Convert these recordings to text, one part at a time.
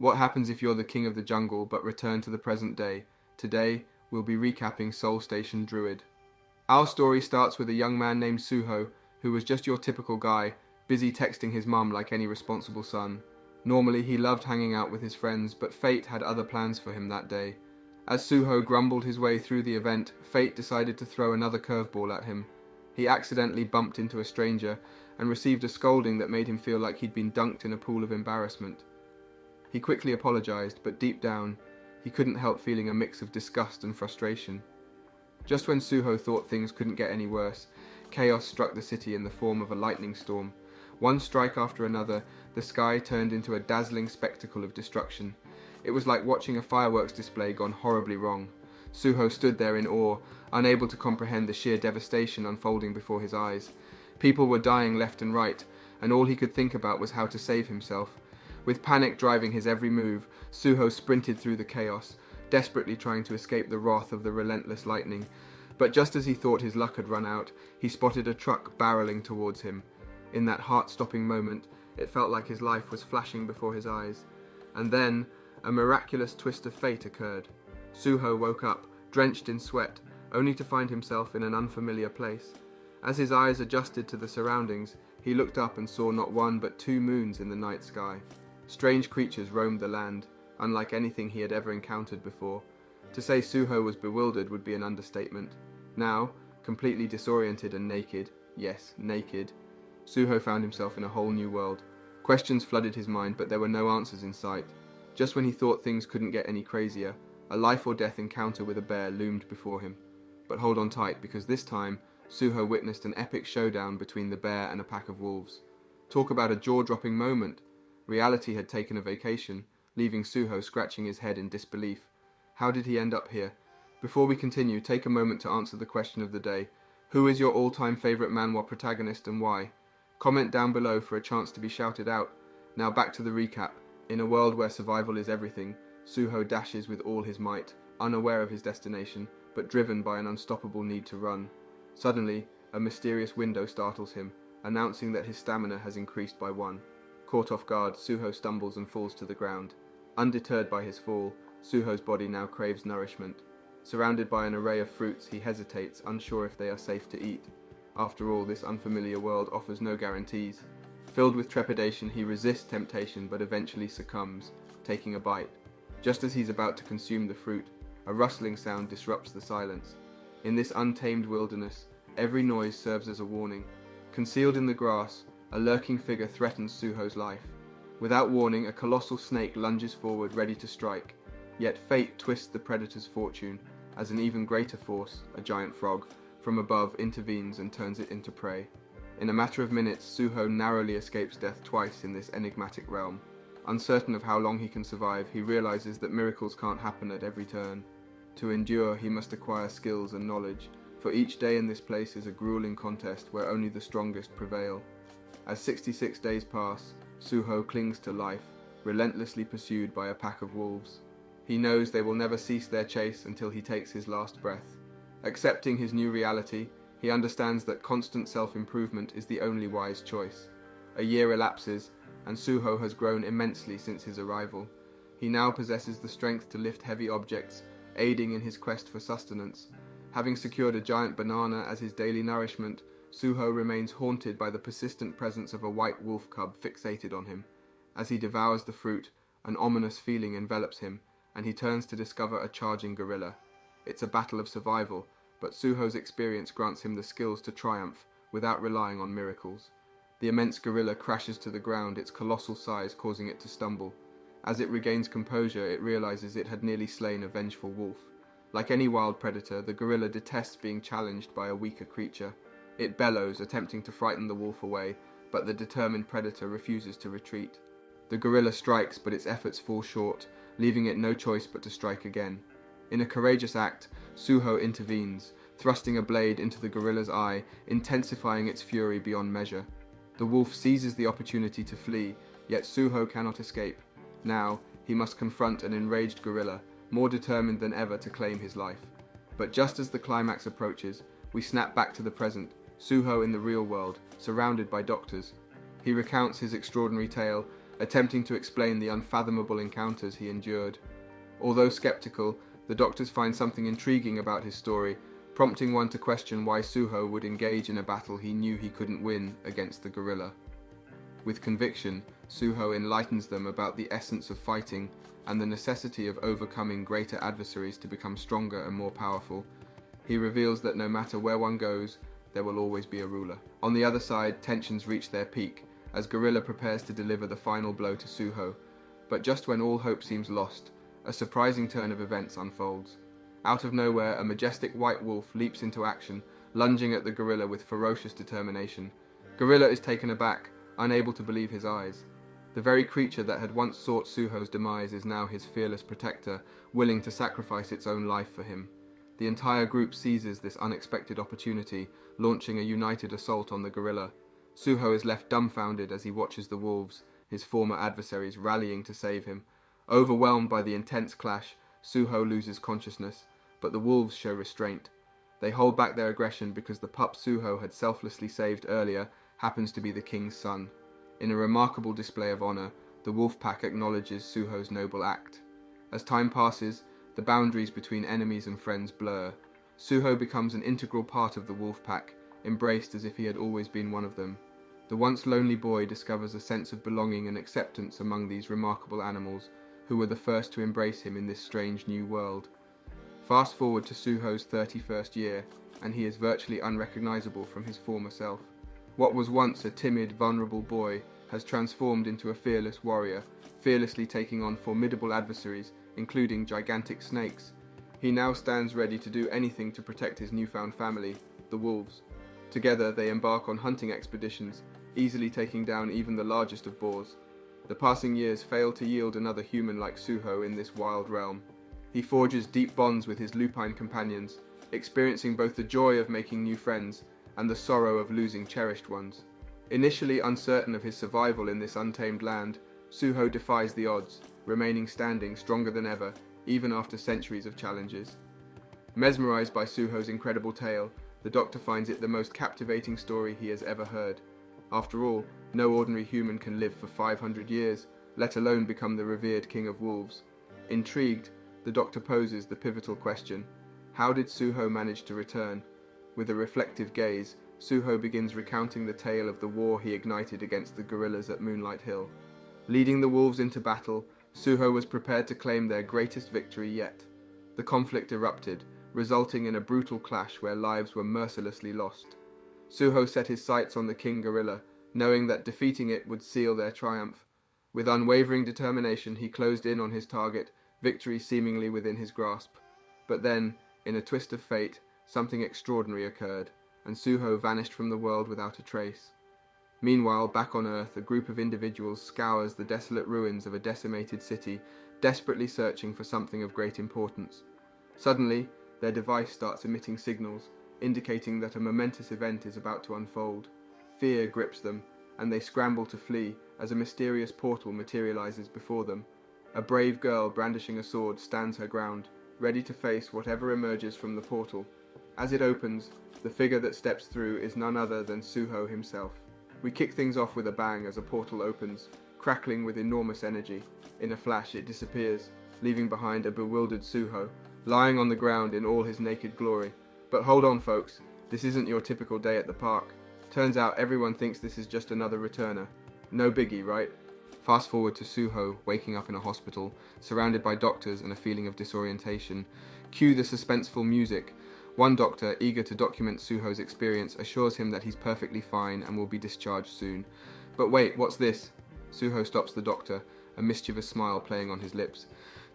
What happens if you're the king of the jungle but return to the present day? Today, we'll be recapping Soul Station Druid. Our story starts with a young man named Suho, who was just your typical guy, busy texting his mum like any responsible son. Normally, he loved hanging out with his friends, but fate had other plans for him that day. As Suho grumbled his way through the event, fate decided to throw another curveball at him. He accidentally bumped into a stranger and received a scolding that made him feel like he'd been dunked in a pool of embarrassment. He quickly apologized, but deep down, he couldn't help feeling a mix of disgust and frustration. Just when Suho thought things couldn't get any worse, chaos struck the city in the form of a lightning storm. One strike after another, the sky turned into a dazzling spectacle of destruction. It was like watching a fireworks display gone horribly wrong. Suho stood there in awe, unable to comprehend the sheer devastation unfolding before his eyes. People were dying left and right, and all he could think about was how to save himself. With panic driving his every move, Suho sprinted through the chaos, desperately trying to escape the wrath of the relentless lightning. But just as he thought his luck had run out, he spotted a truck barreling towards him. In that heart-stopping moment, it felt like his life was flashing before his eyes. And then, a miraculous twist of fate occurred. Suho woke up, drenched in sweat, only to find himself in an unfamiliar place. As his eyes adjusted to the surroundings, he looked up and saw not one but two moons in the night sky. Strange creatures roamed the land, unlike anything he had ever encountered before. To say Suho was bewildered would be an understatement. Now, completely disoriented and naked, yes, naked, Suho found himself in a whole new world. Questions flooded his mind, but there were no answers in sight. Just when he thought things couldn't get any crazier, a life-or-death encounter with a bear loomed before him. But hold on tight, because this time, Suho witnessed an epic showdown between the bear and a pack of wolves. Talk about a jaw-dropping moment! Reality had taken a vacation, leaving Suho scratching his head in disbelief. How did he end up here? Before we continue, take a moment to answer the question of the day. Who is your all-time favourite manhwa protagonist and why? Comment down below for a chance to be shouted out. Now back to the recap. In a world where survival is everything, Suho dashes with all his might, unaware of his destination, but driven by an unstoppable need to run. Suddenly, a mysterious window startles him, announcing that his stamina has increased by 1. Caught off guard, Suho stumbles and falls to the ground. Undeterred by his fall, Suho's body now craves nourishment. Surrounded by an array of fruits, he hesitates, unsure if they are safe to eat. After all, this unfamiliar world offers no guarantees. Filled with trepidation, he resists temptation but eventually succumbs, taking a bite. Just as he's about to consume the fruit, a rustling sound disrupts the silence. In this untamed wilderness, every noise serves as a warning. Concealed in the grass, a lurking figure threatens Suho's life. Without warning, a colossal snake lunges forward, ready to strike. Yet fate twists the predator's fortune, as an even greater force, a giant frog, from above intervenes and turns it into prey. In a matter of minutes, Suho narrowly escapes death twice in this enigmatic realm. Uncertain of how long he can survive, he realizes that miracles can't happen at every turn. To endure, he must acquire skills and knowledge, for each day in this place is a grueling contest where only the strongest prevail. As 66 days pass, Suho clings to life, relentlessly pursued by a pack of wolves. He knows they will never cease their chase until he takes his last breath. Accepting his new reality, he understands that constant self-improvement is the only wise choice. A year elapses, and Suho has grown immensely since his arrival. He now possesses the strength to lift heavy objects, aiding in his quest for sustenance. Having secured a giant banana as his daily nourishment, Suho remains haunted by the persistent presence of a white wolf cub fixated on him. As he devours the fruit, an ominous feeling envelops him, and he turns to discover a charging gorilla. It's a battle of survival, but Suho's experience grants him the skills to triumph without relying on miracles. The immense gorilla crashes to the ground, its colossal size causing it to stumble. As it regains composure, it realizes it had nearly slain a vengeful wolf. Like any wild predator, the gorilla detests being challenged by a weaker creature. It bellows, attempting to frighten the wolf away, but the determined predator refuses to retreat. The gorilla strikes, but its efforts fall short, leaving it no choice but to strike again. In a courageous act, Suho intervenes, thrusting a blade into the gorilla's eye, intensifying its fury beyond measure. The wolf seizes the opportunity to flee, yet Suho cannot escape. Now, he must confront an enraged gorilla, more determined than ever to claim his life. But just as the climax approaches, we snap back to the present, Suho in the real world, surrounded by doctors. He recounts his extraordinary tale, attempting to explain the unfathomable encounters he endured. Although skeptical, the doctors find something intriguing about his story, prompting one to question why Suho would engage in a battle he knew he couldn't win against the gorilla. With conviction, Suho enlightens them about the essence of fighting and the necessity of overcoming greater adversaries to become stronger and more powerful. He reveals that no matter where one goes, there will always be a ruler. On the other side, tensions reach their peak as Gorilla prepares to deliver the final blow to Suho. But just when all hope seems lost, a surprising turn of events unfolds. Out of nowhere, a majestic white wolf leaps into action, lunging at the gorilla with ferocious determination. Gorilla is taken aback, unable to believe his eyes. The very creature that had once sought Suho's demise is now his fearless protector, willing to sacrifice its own life for him. The entire group seizes this unexpected opportunity, launching a united assault on the gorilla. Suho is left dumbfounded as he watches the wolves, his former adversaries, rallying to save him. Overwhelmed by the intense clash, Suho loses consciousness, but the wolves show restraint. They hold back their aggression because the pup Suho had selflessly saved earlier happens to be the king's son. In a remarkable display of honor, the wolf pack acknowledges Suho's noble act. As time passes, the boundaries between enemies and friends blur. Suho becomes an integral part of the wolf pack, embraced as if he had always been one of them. The once lonely boy discovers a sense of belonging and acceptance among these remarkable animals, who were the first to embrace him in this strange new world. Fast forward to Suho's 31st year, and he is virtually unrecognizable from his former self. What was once a timid, vulnerable boy has transformed into a fearless warrior, fearlessly taking on formidable adversaries, including gigantic snakes. He now stands ready to do anything to protect his newfound family, the wolves. Together they embark on hunting expeditions, easily taking down even the largest of boars. The passing years fail to yield another human like Suho in this wild realm. He forges deep bonds with his lupine companions, experiencing both the joy of making new friends and the sorrow of losing cherished ones. Initially uncertain of his survival in this untamed land, Suho defies the odds, remaining standing stronger than ever, even after centuries of challenges. Mesmerized by Suho's incredible tale, the Doctor finds it the most captivating story he has ever heard. After all, no ordinary human can live for 500 years, let alone become the revered king of wolves. Intrigued, the Doctor poses the pivotal question: how did Suho manage to return? With a reflective gaze, Suho begins recounting the tale of the war he ignited against the gorillas at Moonlight Hill. Leading the wolves into battle, Suho was prepared to claim their greatest victory yet. The conflict erupted, resulting in a brutal clash where lives were mercilessly lost. Suho set his sights on the king gorilla, knowing that defeating it would seal their triumph. With unwavering determination, he closed in on his target, victory seemingly within his grasp. But then, in a twist of fate, something extraordinary occurred, and Suho vanished from the world without a trace. Meanwhile, back on Earth, a group of individuals scours the desolate ruins of a decimated city, desperately searching for something of great importance. Suddenly, their device starts emitting signals, indicating that a momentous event is about to unfold. Fear grips them, and they scramble to flee as a mysterious portal materializes before them. A brave girl brandishing a sword stands her ground, ready to face whatever emerges from the portal. As it opens, the figure that steps through is none other than Suho himself. We kick things off with a bang as a portal opens, crackling with enormous energy. In a flash it disappears, leaving behind a bewildered Suho, lying on the ground in all his naked glory. But hold on folks, this isn't your typical day at the park. Turns out everyone thinks this is just another returner. No biggie, right? Fast forward to Suho waking up in a hospital, surrounded by doctors and a feeling of disorientation. Cue the suspenseful music. One doctor, eager to document Suho's experience, assures him that he's perfectly fine and will be discharged soon. But wait, what's this? Suho stops the doctor, a mischievous smile playing on his lips.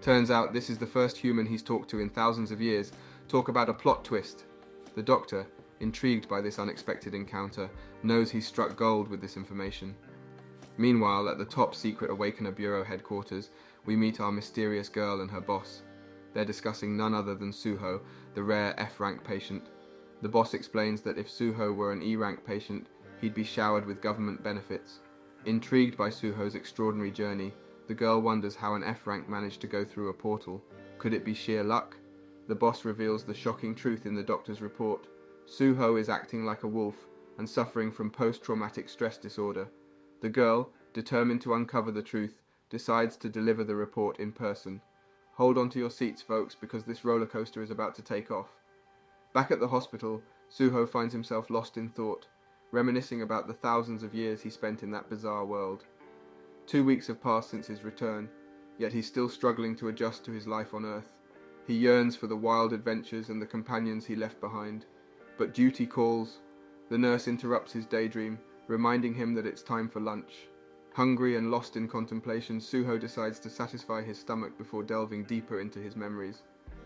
Turns out this is the first human he's talked to in thousands of years. Talk about a plot twist. The doctor, intrigued by this unexpected encounter, knows he's struck gold with this information. Meanwhile, at the top secret Awakener Bureau headquarters, we meet our mysterious girl and her boss. They're discussing none other than Suho, the rare F-rank patient. The boss explains that if Suho were an E-rank patient, he'd be showered with government benefits. Intrigued by Suho's extraordinary journey, the girl wonders how an F-rank managed to go through a portal. Could it be sheer luck? The boss reveals the shocking truth in the doctor's report. Suho is acting like a wolf and suffering from post-traumatic stress disorder. The girl, determined to uncover the truth, decides to deliver the report in person. Hold on to your seats, folks, because this roller coaster is about to take off. Back at the hospital, Suho finds himself lost in thought, reminiscing about the thousands of years he spent in that bizarre world. 2 weeks have passed since his return, yet he's still struggling to adjust to his life on Earth. He yearns for the wild adventures and the companions he left behind. But duty calls. The nurse interrupts his daydream, reminding him that it's time for lunch. Hungry and lost in contemplation, Suho decides to satisfy his stomach before delving deeper into his memories.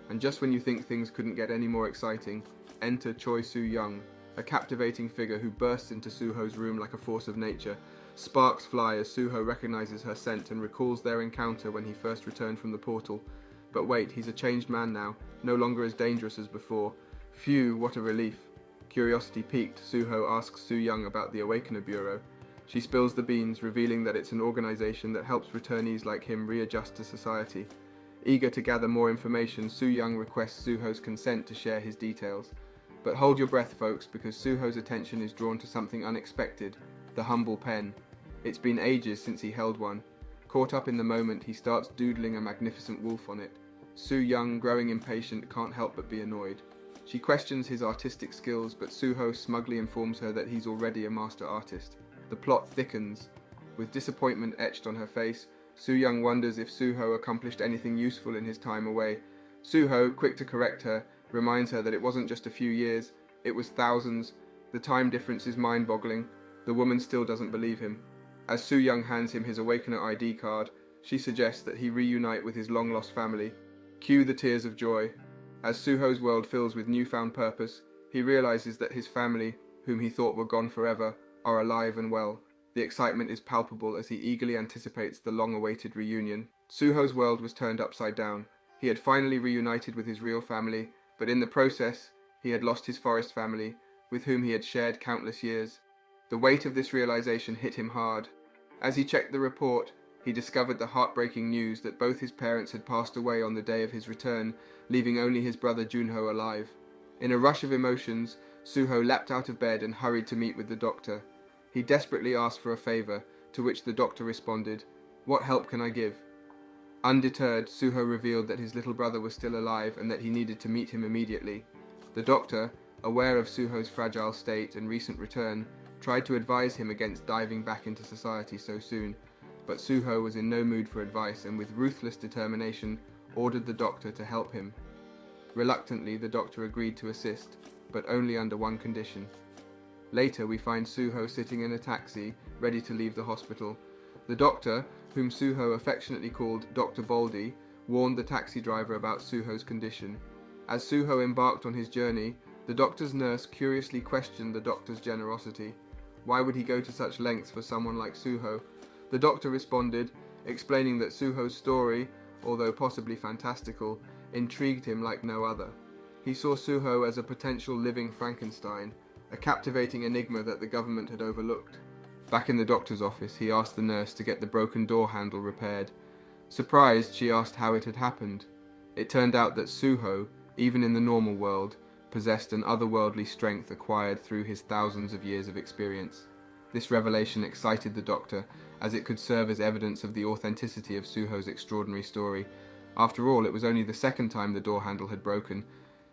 And just when you think things couldn't get any more exciting, enter Choi Soo-young, a captivating figure who bursts into Suho's room like a force of nature. Sparks fly as Suho recognizes her scent and recalls their encounter when he first returned from the portal. But wait, he's a changed man now, no longer as dangerous as before. Phew, what a relief. Curiosity piqued, Suho asks Soo-young about the Awakener Bureau. She spills the beans, revealing that it's an organization that helps returnees like him readjust to society. Eager to gather more information, Soo-young requests Suho's consent to share his details. But hold your breath, folks, because Suho's attention is drawn to something unexpected, the humble pen. It's been ages since he held one. Caught up in the moment, he starts doodling a magnificent wolf on it. Soo-young, growing impatient, can't help but be annoyed. She questions his artistic skills, but Suho smugly informs her that he's already a master artist. The plot thickens. With disappointment etched on her face, Soo-young wonders if Suho accomplished anything useful in his time away. Suho, quick to correct her, reminds her that it wasn't just a few years, it was thousands. The time difference is mind-boggling. The woman still doesn't believe him. As Soo-young hands him his Awakener ID card, she suggests that he reunite with his long-lost family. Cue the tears of joy. As Suho's world fills with newfound purpose, he realizes that his family, whom he thought were gone forever, are alive and well. The excitement is palpable as he eagerly anticipates the long-awaited reunion. Suho's world was turned upside down. He had finally reunited with his real family, but in the process, he had lost his forest family, with whom he had shared countless years. The weight of this realization hit him hard. As he checked the report, he discovered the heartbreaking news that both his parents had passed away on the day of his return, leaving only his brother Junho alive. In a rush of emotions, Suho leapt out of bed and hurried to meet with the doctor. He desperately asked for a favor, to which the doctor responded, "What help can I give?" Undeterred, Suho revealed that his little brother was still alive and that he needed to meet him immediately. The doctor, aware of Suho's fragile state and recent return, tried to advise him against diving back into society so soon, but Suho was in no mood for advice and with ruthless determination ordered the doctor to help him. Reluctantly, the doctor agreed to assist, but only under one condition. Later, we find Suho sitting in a taxi, ready to leave the hospital. The doctor, whom Suho affectionately called Dr. Baldy, warned the taxi driver about Suho's condition. As Suho embarked on his journey, the doctor's nurse curiously questioned the doctor's generosity. Why would he go to such lengths for someone like Suho? The doctor responded, explaining that Suho's story, although possibly fantastical, intrigued him like no other. He saw Suho as a potential living Frankenstein, a captivating enigma that the government had overlooked. Back in the doctor's office, he asked the nurse to get the broken door handle repaired. Surprised, she asked how it had happened. It turned out that Suho, even in the normal world, possessed an otherworldly strength acquired through his thousands of years of experience. This revelation excited the doctor, as it could serve as evidence of the authenticity of Suho's extraordinary story. After all, it was only the second time the door handle had broken.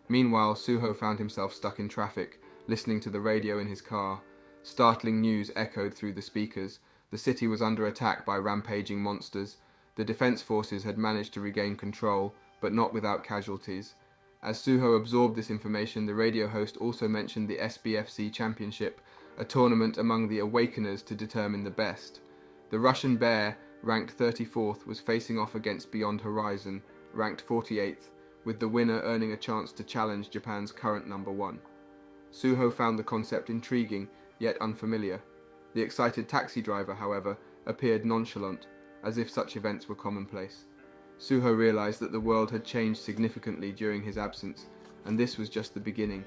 Meanwhile, Suho found himself stuck in traffic, listening to the radio in his car. Startling news echoed through the speakers. The city was under attack by rampaging monsters. The defense forces had managed to regain control, but not without casualties. As Suho absorbed this information, the radio host also mentioned the SBFC Championship, a tournament among the Awakeners to determine the best. The Russian Bear, ranked 34th, was facing off against Beyond Horizon, ranked 48th, with the winner earning a chance to challenge Japan's current number 1. Suho found the concept intriguing, yet unfamiliar. The excited taxi driver, however, appeared nonchalant, as if such events were commonplace. Suho realized that the world had changed significantly during his absence, and this was just the beginning.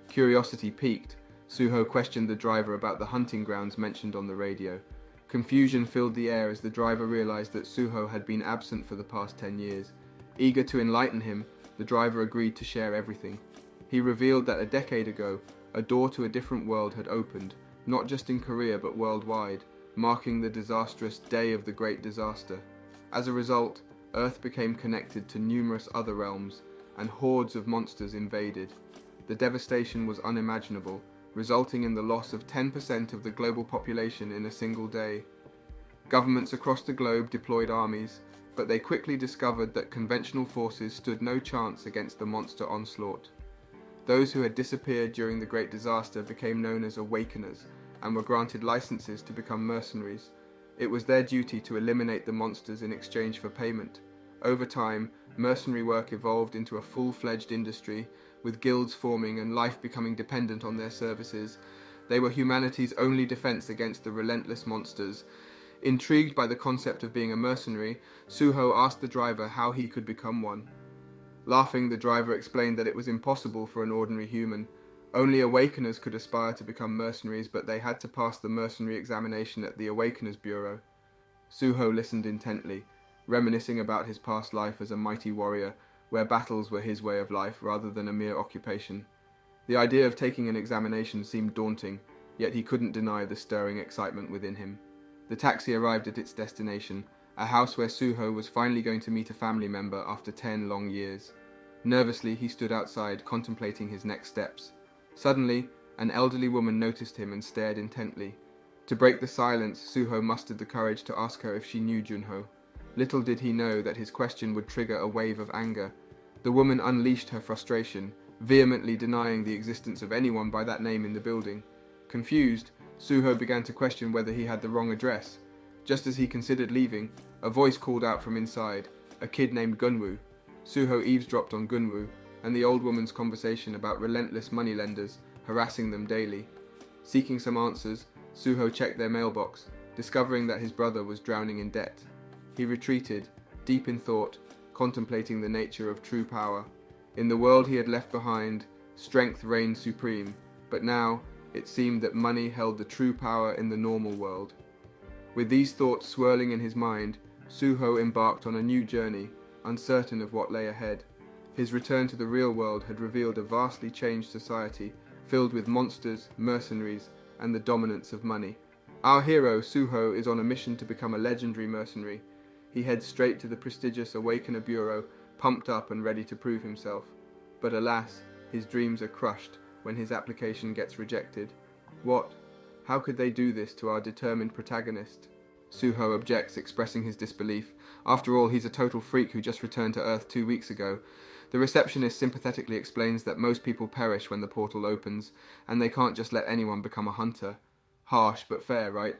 Curiosity piqued, Suho questioned the driver about the hunting grounds mentioned on the radio. Confusion filled the air as the driver realized that Suho had been absent for the past 10 years. Eager to enlighten him, the driver agreed to share everything. He revealed that a decade ago, a door to a different world had opened, not just in Korea but worldwide. marking the disastrous Day of the Great Disaster. As a result, Earth became connected to numerous other realms, and hordes of monsters invaded. The devastation was unimaginable, resulting in the loss of 10% of the global population in a single day. Governments across the globe deployed armies, but they quickly discovered that conventional forces stood no chance against the monster onslaught. Those who had disappeared during the Great Disaster became known as Awakeners, and were granted licenses to become mercenaries. It was their duty to eliminate the monsters in exchange for payment. Over time, mercenary work evolved into a full-fledged industry, with guilds forming and life becoming dependent on their services. They were humanity's only defense against the relentless monsters. Intrigued by the concept of being a mercenary, Suho asked the driver how he could become one. Laughing, the driver explained that it was impossible for an ordinary human. Only Awakeners could aspire to become mercenaries, but they had to pass the mercenary examination at the Awakeners Bureau. Suho listened intently, reminiscing about his past life as a mighty warrior, where battles were his way of life rather than a mere occupation. The idea of taking an examination seemed daunting, yet he couldn't deny the stirring excitement within him. The taxi arrived at its destination, a house where Suho was finally going to meet a family member after 10 long years. Nervously, he stood outside, contemplating his next steps. Suddenly, an elderly woman noticed him and stared intently. To break the silence, Suho mustered the courage to ask her if she knew Junho. Little did he know that his question would trigger a wave of anger. The woman unleashed her frustration, vehemently denying the existence of anyone by that name in the building. Confused, Suho began to question whether he had the wrong address. Just as he considered leaving, a voice called out from inside, a kid named Gunwoo. Suho eavesdropped on Gunwoo and the old woman's conversation about relentless moneylenders harassing them daily. Seeking some answers, Suho checked their mailbox, discovering that his brother was drowning in debt. He retreated, deep in thought, contemplating the nature of true power. In the world he had left behind, strength reigned supreme, but now it seemed that money held the true power in the normal world. With these thoughts swirling in his mind, Suho embarked on a new journey, uncertain of what lay ahead. His return to the real world had revealed a vastly changed society, filled with monsters, mercenaries, and the dominance of money. Our hero, Suho, is on a mission to become a legendary mercenary. He heads straight to the prestigious Awakener Bureau, pumped up and ready to prove himself. But alas, his dreams are crushed when his application gets rejected. What? How could they do this to our determined protagonist? Suho objects, expressing his disbelief. After all, he's a total freak who just returned to Earth 2 weeks ago. The receptionist sympathetically explains that most people perish when the portal opens, and they can't just let anyone become a hunter. Harsh, but fair, right?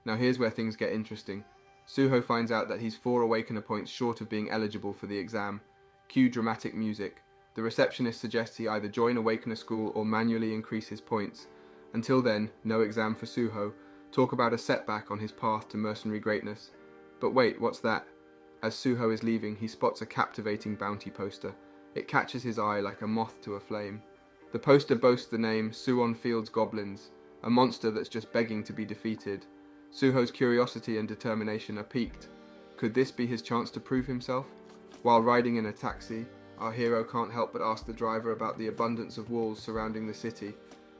Now here's where things get interesting. Suho finds out that he's 4 Awakener points short of being eligible for the exam. Cue dramatic music. The receptionist suggests he either join Awakener school or manually increase his points. Until then, no exam for Suho. Talk about a setback on his path to mercenary greatness. But wait, what's that? As Suho is leaving, he spots a captivating bounty poster. It catches his eye like a moth to a flame. The poster boasts the name Suwon Field's Goblins, a monster that's just begging to be defeated. Suho's curiosity and determination are piqued. Could this be his chance to prove himself? While riding in a taxi, our hero can't help but ask the driver about the abundance of walls surrounding the city.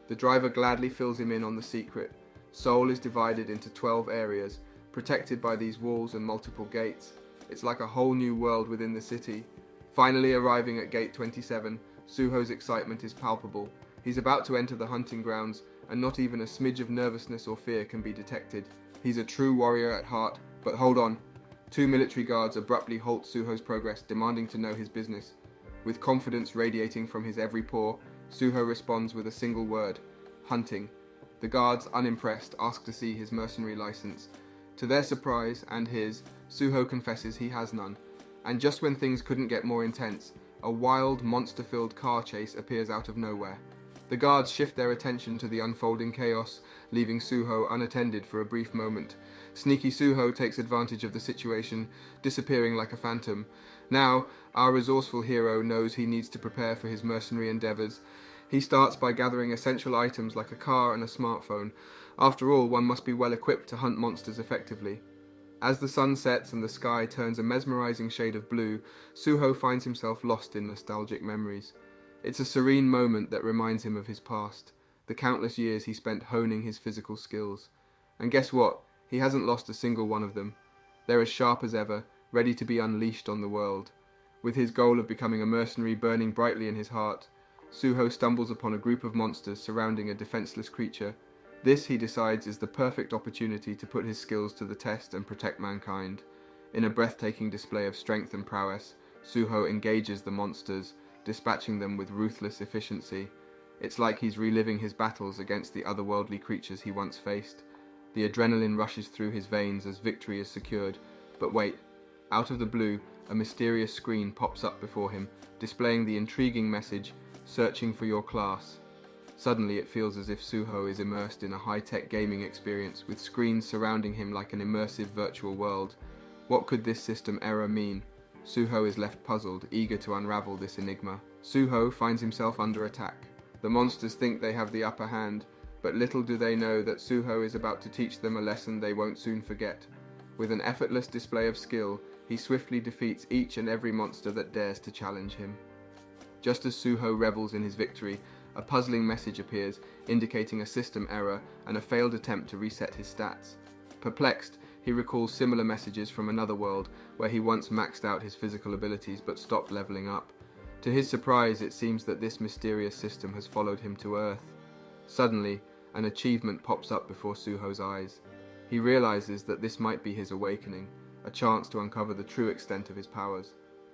The driver gladly fills him in on the secret. Seoul is divided into 12 areas, protected by these walls and multiple gates. It's like a whole new world within the city. Finally arriving at gate 27, Suho's excitement is palpable. He's about to enter the hunting grounds, and not even a smidge of nervousness or fear can be detected. He's a true warrior at heart, but hold on. 2 military guards abruptly halt Suho's progress, demanding to know his business. With confidence radiating from his every pore, Suho responds with a single word: hunting. The guards, unimpressed, ask to see his mercenary license. To their surprise, and his, Suho confesses he has none. And just when things couldn't get more intense, a wild, monster-filled car chase appears out of nowhere. The guards shift their attention to the unfolding chaos, leaving Suho unattended for a brief moment. Sneaky Suho takes advantage of the situation, disappearing like a phantom. Now, our resourceful hero knows he needs to prepare for his mercenary endeavours. He starts by gathering essential items like a car and a smartphone. After all, one must be well equipped to hunt monsters effectively. As the sun sets and the sky turns a mesmerizing shade of blue, Suho finds himself lost in nostalgic memories. It's a serene moment that reminds him of his past, the countless years he spent honing his physical skills. And guess what? He hasn't lost a single one of them. They're as sharp as ever, ready to be unleashed on the world. With his goal of becoming a mercenary burning brightly in his heart, Suho stumbles upon a group of monsters surrounding a defenseless creature. This, he decides, is the perfect opportunity to put his skills to the test and protect mankind. In a breathtaking display of strength and prowess, Suho engages the monsters, dispatching them with ruthless efficiency. It's like he's reliving his battles against the otherworldly creatures he once faced. The adrenaline rushes through his veins as victory is secured. But wait, out of the blue, a mysterious screen pops up before him, displaying the intriguing message, "Searching for your class." Suddenly it feels as if Suho is immersed in a high-tech gaming experience, with screens surrounding him like an immersive virtual world. What could this system error mean? Suho is left puzzled, eager to unravel this enigma. Suho finds himself under attack. The monsters think they have the upper hand, but little do they know that Suho is about to teach them a lesson they won't soon forget. With an effortless display of skill, he swiftly defeats each and every monster that dares to challenge him. Just as Suho revels in his victory, a puzzling message appears, indicating a system error and a failed attempt to reset his stats. Perplexed, he recalls similar messages from another world, where he once maxed out his physical abilities but stopped leveling up. To his surprise, it seems that this mysterious system has followed him to Earth. Suddenly, an achievement pops up before Suho's eyes. He realizes that this might be his awakening, a chance to uncover the true extent of his powers.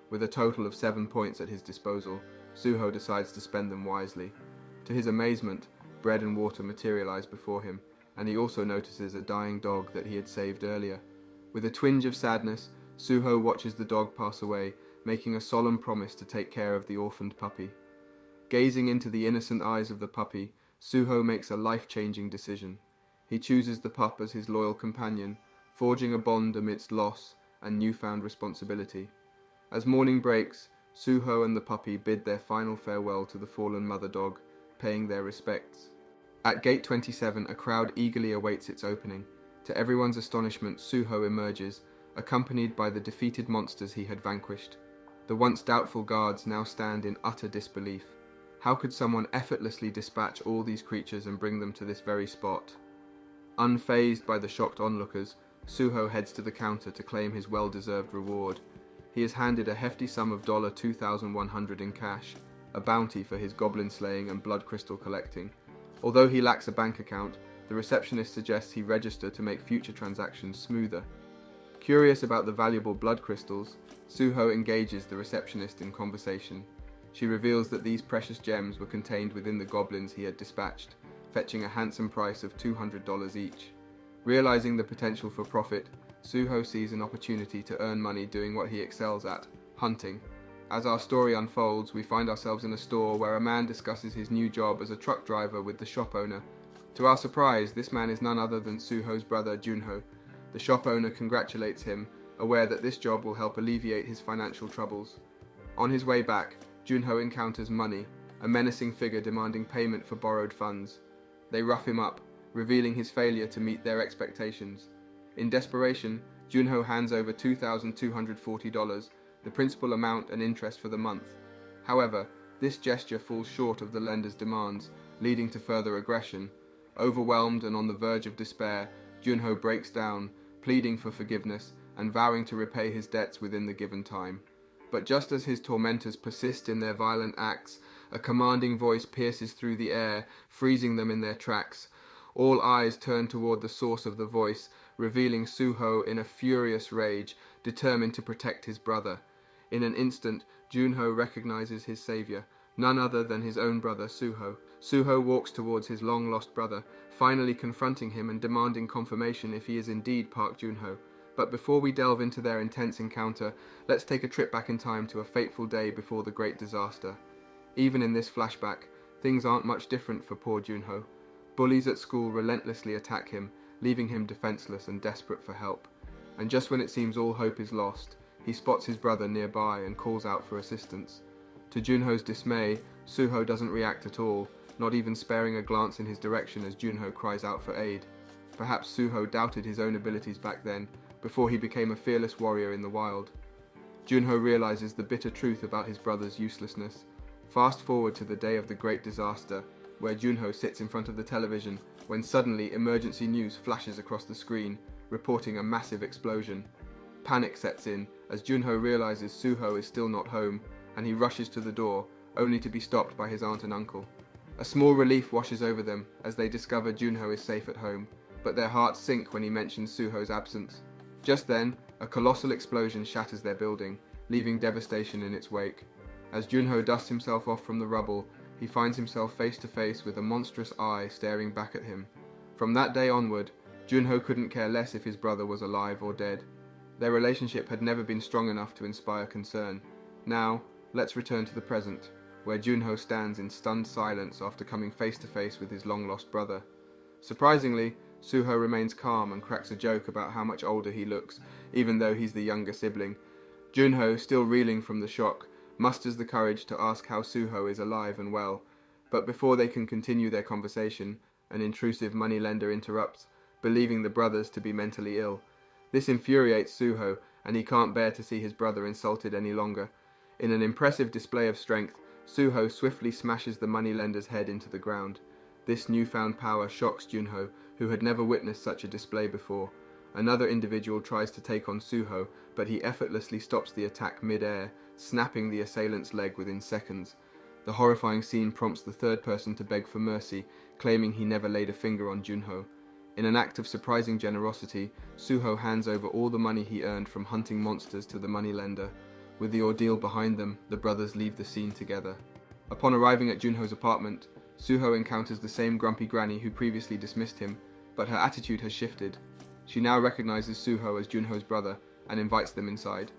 With a total of 7 points at his disposal, Suho decides to spend them wisely. To his amazement, bread and water materialize before him, and he also notices a dying dog that he had saved earlier. With a twinge of sadness, Suho watches the dog pass away, making a solemn promise to take care of the orphaned puppy. Gazing into the innocent eyes of the puppy, Suho makes a life-changing decision. He chooses the pup as his loyal companion, forging a bond amidst loss and newfound responsibility. As morning breaks, Suho and the puppy bid their final farewell to the fallen mother dog, paying their respects. At Gate 27, a crowd eagerly awaits its opening. To everyone's astonishment, Suho emerges, accompanied by the defeated monsters he had vanquished. The once doubtful guards now stand in utter disbelief. How could someone effortlessly dispatch all these creatures and bring them to this very spot? Unfazed by the shocked onlookers, Suho heads to the counter to claim his well-deserved reward. He is handed a hefty sum of $2,100 in cash, a bounty for his goblin slaying and blood crystal collecting. Although he lacks a bank account, the receptionist suggests he register to make future transactions smoother. Curious about the valuable blood crystals, Suho engages the receptionist in conversation. She reveals that these precious gems were contained within the goblins he had dispatched, fetching a handsome price of $200 each. Realizing the potential for profit, Suho sees an opportunity to earn money doing what he excels at, hunting. As our story unfolds, we find ourselves in a store where a man discusses his new job as a truck driver with the shop owner. To our surprise, this man is none other than Suho's brother Junho. The shop owner congratulates him, aware that this job will help alleviate his financial troubles. On his way back, Junho encounters Money, a menacing figure demanding payment for borrowed funds. They rough him up, revealing his failure to meet their expectations. In desperation, Junho hands over $2,240, the principal amount and interest for the month. However, this gesture falls short of the lender's demands, leading to further aggression. Overwhelmed and on the verge of despair, Junho breaks down, pleading for forgiveness and vowing to repay his debts within the given time. But just as his tormentors persist in their violent acts, a commanding voice pierces through the air, freezing them in their tracks. All eyes turn toward the source of the voice, revealing Suho in a furious rage, determined to protect his brother. In an instant, Junho recognizes his savior, none other than his own brother Suho. Suho walks towards his long-lost brother, finally confronting him and demanding confirmation if he is indeed Park Junho. But before we delve into their intense encounter, let's take a trip back in time to a fateful day before the great disaster. Even in this flashback, things aren't much different for poor Junho. Bullies at school relentlessly attack him, leaving him defenseless and desperate for help. And just when it seems all hope is lost, he spots his brother nearby and calls out for assistance. To Junho's dismay, Suho doesn't react at all, not even sparing a glance in his direction as Junho cries out for aid. Perhaps Suho doubted his own abilities back then, before he became a fearless warrior in the wild. Junho realizes the bitter truth about his brother's uselessness. Fast forward to the day of the great disaster, where Junho sits in front of the television when suddenly emergency news flashes across the screen. reporting a massive explosion. Panic sets in as Junho realizes Suho is still not home, and he rushes to the door, only to be stopped by his aunt and uncle. A small relief washes over them as they discover Junho is safe at home, but their hearts sink when he mentions Suho's absence. Just then, a colossal explosion shatters their building, leaving devastation in its wake. As Junho dusts himself off from the rubble, he finds himself face to face with a monstrous eye staring back at him. From that day onward, Junho couldn't care less if his brother was alive or dead. Their relationship had never been strong enough to inspire concern. Now, let's return to the present, where Junho stands in stunned silence after coming face to face with his long-lost brother. Surprisingly, Suho remains calm and cracks a joke about how much older he looks, even though he's the younger sibling. Junho, still reeling from the shock, musters the courage to ask how Suho is alive and well, but before they can continue their conversation, an intrusive moneylender interrupts, believing the brothers to be mentally ill. This infuriates Suho, and he can't bear to see his brother insulted any longer. In an impressive display of strength, Suho swiftly smashes the moneylender's head into the ground. This newfound power shocks Junho, who had never witnessed such a display before. Another individual tries to take on Suho, but he effortlessly stops the attack mid-air, snapping the assailant's leg within seconds. The horrifying scene prompts the third person to beg for mercy, claiming he never laid a finger on Junho. In an act of surprising generosity, Suho hands over all the money he earned from hunting monsters to the moneylender. With the ordeal behind them, the brothers leave the scene together. Upon arriving at Junho's apartment, Suho encounters the same grumpy granny who previously dismissed him, but her attitude has shifted. She now recognizes Suho as Junho's brother and invites them inside.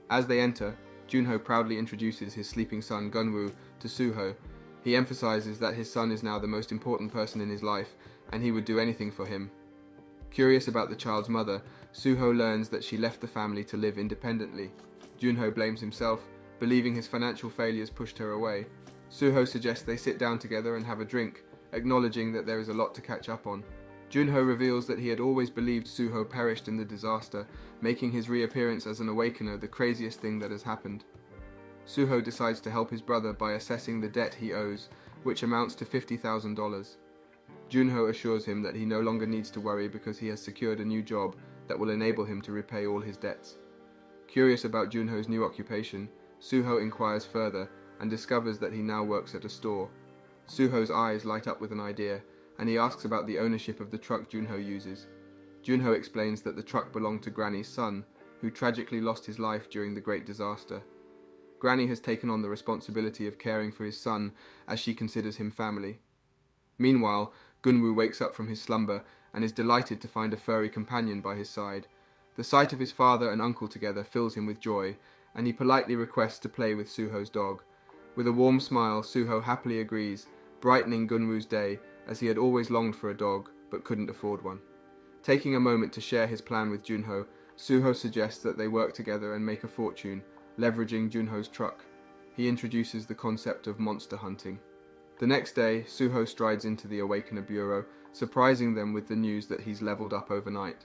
As they enter, Junho proudly introduces his sleeping son Gunwoo to Suho. He emphasizes that his son is now the most important person in his life, and he would do anything for him. Curious about the child's mother, Suho learns that she left the family to live independently. Junho blames himself, believing his financial failures pushed her away. Suho suggests they sit down together and have a drink, acknowledging that there is a lot to catch up on. Junho reveals that he had always believed Suho perished in the disaster, making his reappearance as an awakener the craziest thing that has happened. Suho decides to help his brother by assessing the debt he owes, which amounts to $50,000. Junho assures him that he no longer needs to worry because he has secured a new job that will enable him to repay all his debts. Curious about Junho's new occupation, Suho inquires further and discovers that he now works at a store. Suho's eyes light up with an idea, and he asks about the ownership of the truck Junho uses. Junho explains that the truck belonged to Granny's son, who tragically lost his life during the Great Disaster. Granny has taken on the responsibility of caring for his son, as she considers him family. Meanwhile, Gunwoo wakes up from his slumber and is delighted to find a furry companion by his side. The sight of his father and uncle together fills him with joy, and he politely requests to play with Suho's dog. With a warm smile, Suho happily agrees, brightening Gunwoo's day, as he had always longed for a dog, but couldn't afford one. Taking a moment to share his plan with Junho, Suho suggests that they work together and make a fortune, leveraging Junho's truck. He introduces the concept of monster hunting. The next day, Suho strides into the Awakener Bureau, surprising them with the news that he's leveled up overnight.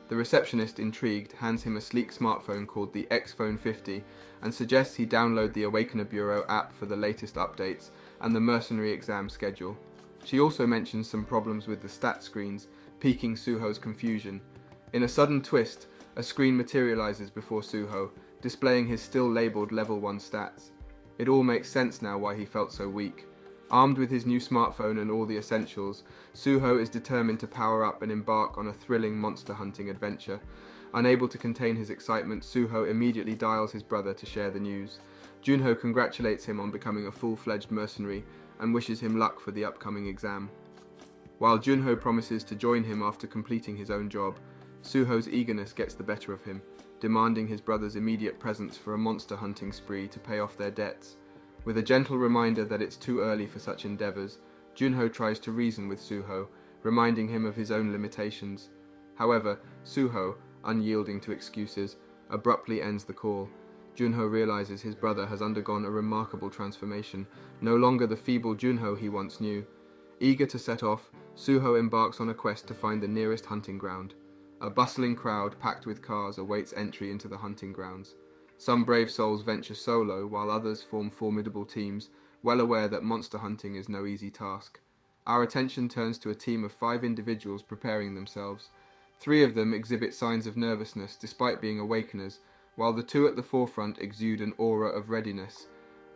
The receptionist, intrigued, hands him a sleek smartphone called the X-Phone 50 and suggests he download the Awakener Bureau app for the latest updates and the mercenary exam schedule. She also mentions some problems with the stat screens, piquing Suho's confusion. In a sudden twist, a screen materializes before Suho, displaying his still labeled level 1 stats. It all makes sense now why he felt so weak. Armed with his new smartphone and all the essentials, Suho is determined to power up and embark on a thrilling monster hunting adventure. Unable to contain his excitement, Suho immediately dials his brother to share the news. Junho congratulates him on becoming a full-fledged mercenary and wishes him luck for the upcoming exam. While Junho promises to join him after completing his own job, Suho's eagerness gets the better of him, demanding his brother's immediate presence for a monster hunting spree to pay off their debts. With a gentle reminder that it's too early for such endeavors, Junho tries to reason with Suho, reminding him of his own limitations. However, Suho, unyielding to excuses, abruptly ends the call. Junho realizes his brother has undergone a remarkable transformation, no longer the feeble Junho he once knew. Eager to set off, Suho embarks on a quest to find the nearest hunting ground. A bustling crowd packed with cars awaits entry into the hunting grounds. Some brave souls venture solo, while others form formidable teams, well aware that monster hunting is no easy task. Our attention turns to a team of 5 individuals preparing themselves. 3 of them exhibit signs of nervousness despite being awakeners, while the 2 at the forefront exude an aura of readiness.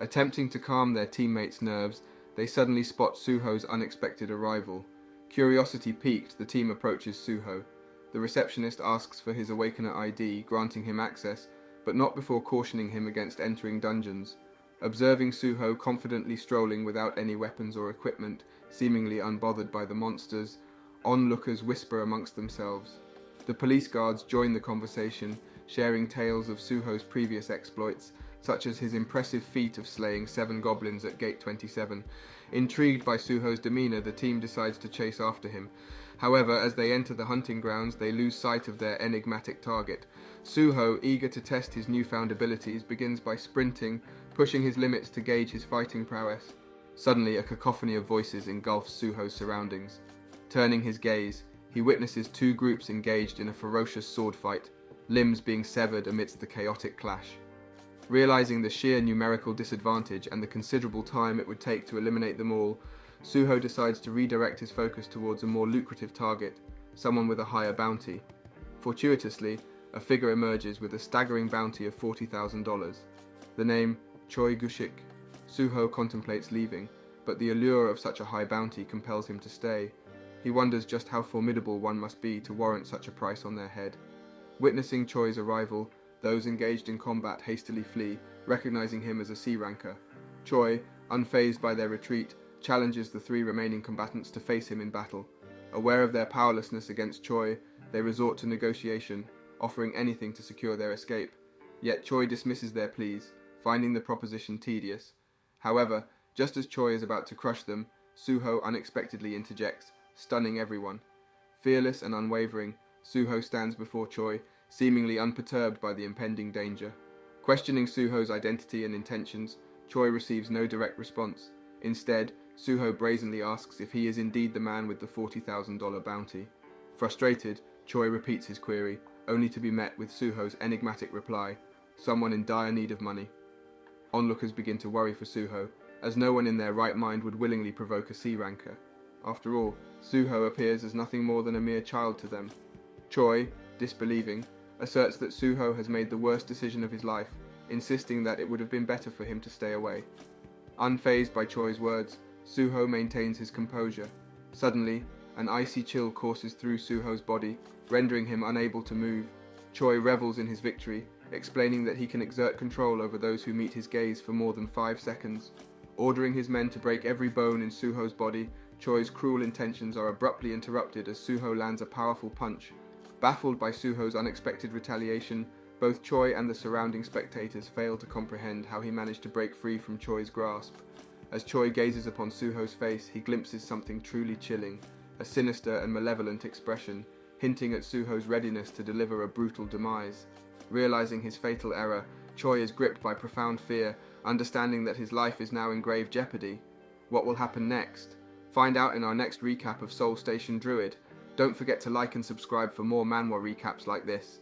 Attempting to calm their teammates' nerves, they suddenly spot Suho's unexpected arrival. Curiosity piqued, the team approaches Suho. The receptionist asks for his Awakener ID, granting him access, but not before cautioning him against entering dungeons. Observing Suho confidently strolling without any weapons or equipment, seemingly unbothered by the monsters, onlookers whisper amongst themselves. The police guards join the conversation, sharing tales of Suho's previous exploits, such as his impressive feat of slaying 7 goblins at Gate 27. Intrigued by Suho's demeanor, the team decides to chase after him. However, as they enter the hunting grounds, they lose sight of their enigmatic target. Suho, eager to test his newfound abilities, begins by sprinting, pushing his limits to gauge his fighting prowess. Suddenly, a cacophony of voices engulfs Suho's surroundings. Turning his gaze, he witnesses 2 groups engaged in a ferocious sword fight, limbs being severed amidst the chaotic clash. Realizing the sheer numerical disadvantage and the considerable time it would take to eliminate them all, Suho decides to redirect his focus towards a more lucrative target, someone with a higher bounty. Fortuitously, a figure emerges with a staggering bounty of $40,000. The name, Choi Gushik. Suho contemplates leaving, but the allure of such a high bounty compels him to stay. He wonders just how formidable one must be to warrant such a price on their head. Witnessing Choi's arrival, those engaged in combat hastily flee, recognizing him as a C-ranker. Choi, unfazed by their retreat, challenges the 3 remaining combatants to face him in battle. Aware of their powerlessness against Choi, they resort to negotiation, offering anything to secure their escape. Yet Choi dismisses their pleas, finding the proposition tedious. However, just as Choi is about to crush them, Suho unexpectedly interjects, stunning everyone. Fearless and unwavering, Suho stands before Choi, seemingly unperturbed by the impending danger. Questioning Suho's identity and intentions, Choi receives no direct response. Instead, Suho brazenly asks if he is indeed the man with the $40,000 bounty. Frustrated, Choi repeats his query, only to be met with Suho's enigmatic reply, someone in dire need of money. Onlookers begin to worry for Suho, as no one in their right mind would willingly provoke a C-ranker. After all, Suho appears as nothing more than a mere child to them. Choi, disbelieving, asserts that Suho has made the worst decision of his life, insisting that it would have been better for him to stay away. Unfazed by Choi's words, Suho maintains his composure. Suddenly, an icy chill courses through Suho's body, rendering him unable to move. Choi revels in his victory, explaining that he can exert control over those who meet his gaze for more than 5 seconds. Ordering his men to break every bone in Suho's body, Choi's cruel intentions are abruptly interrupted as Suho lands a powerful punch. Baffled by Suho's unexpected retaliation, both Choi and the surrounding spectators fail to comprehend how he managed to break free from Choi's grasp. As Choi gazes upon Suho's face, he glimpses something truly chilling, a sinister and malevolent expression, hinting at Suho's readiness to deliver a brutal demise. Realizing his fatal error, Choi is gripped by profound fear, understanding that his life is now in grave jeopardy. What will happen next? Find out in our next recap of Soul Station Druid. Don't forget to like and subscribe for more manhwa recaps like this.